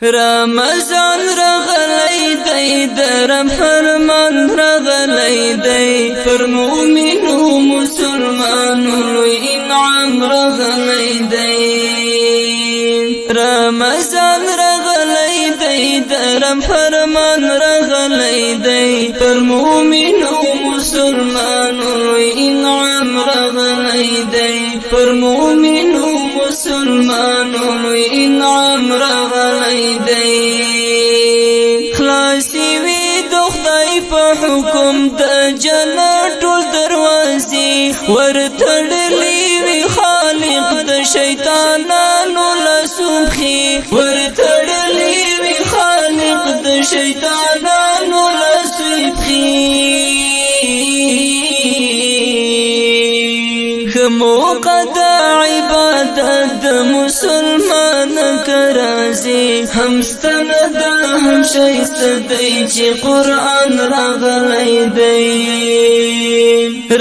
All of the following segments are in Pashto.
رمضان رغلی دی درم فرمان رغلی دی پر مومنو مسلمانو انعام رغلی دی رمضان رغلی دی درم فرمان رغلی دی پر مومنو مسلمانو انعام رغلی دی پر مومنو مسلمانو انعام رغلی دی خلاصی وی د خدای په حکم د جنت ټول دروازې ورتړلې وی خالق د شیطانانو لسوخي ورتړلې وی خالق د شیطانانو لسوخي موقع د عبادت مسلمان کرازی هم ستند هم شایست دی چې قرآن راغلی دی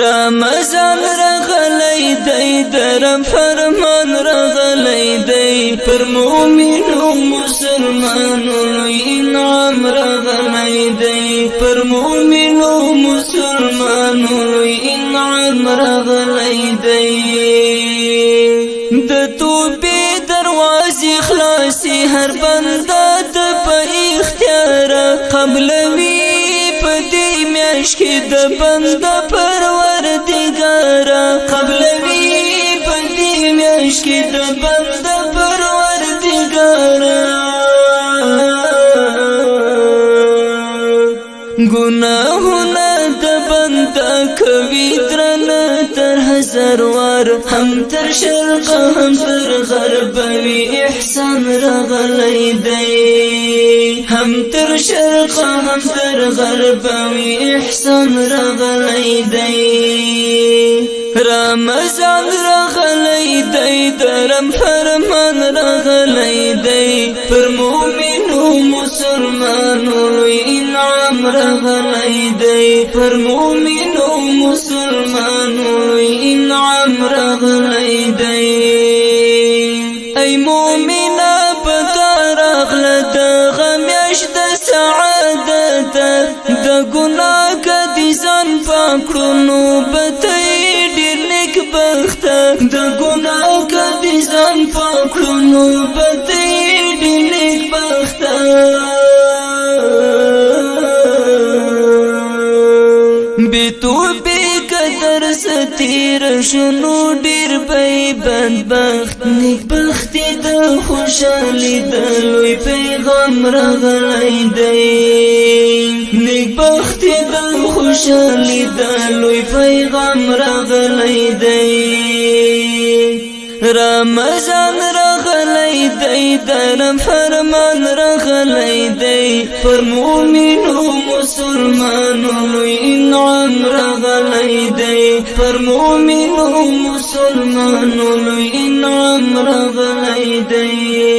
رمضان راغلی دی درم فرمان راغلی دی پر مومنو مسلمانو انعام راغلی دی پر مومنو مسلمانو انعام راغلی دی د توبې دروازې خلاصي هر بنده د په اختیار قبلوي په دې میاشت کې د بنده پروردګار قبلوي په دې میاشت کې د بنده پروردګار ګناهونه د بنده کوي درنه تر هزار وار هم تر شرق هم تر غرب وی احسان راغلی دی هم تر شرق هم تر غرب وی احسان راغلی دی رمضان راغلی دی درم فرمان راغلی دی پر مومنو مسلمانو انعام راغلی دی پر مومنو مسلمانو انعام راغلی دی ای مومنا پتا راغله د غمیش د سعادت د ګناه کدي ځان پاکړو نو بتای ډیر نیک بخت د ګناه کدي ځان پاکړو نو بتای ډیر نیک بخت قدر ستیر شنو ډیر به بدبخت نیک بخت د خوشالي د لوی پیغام راغلی دی نیک بخت د خوشالي د لوی پیغام راغلی دی رمضان راغلی دی درم فرمان راغلی دی پر مومنو مسلمانو انعام راغلی دی پر مومنو مسلمانو انعام راغلی دی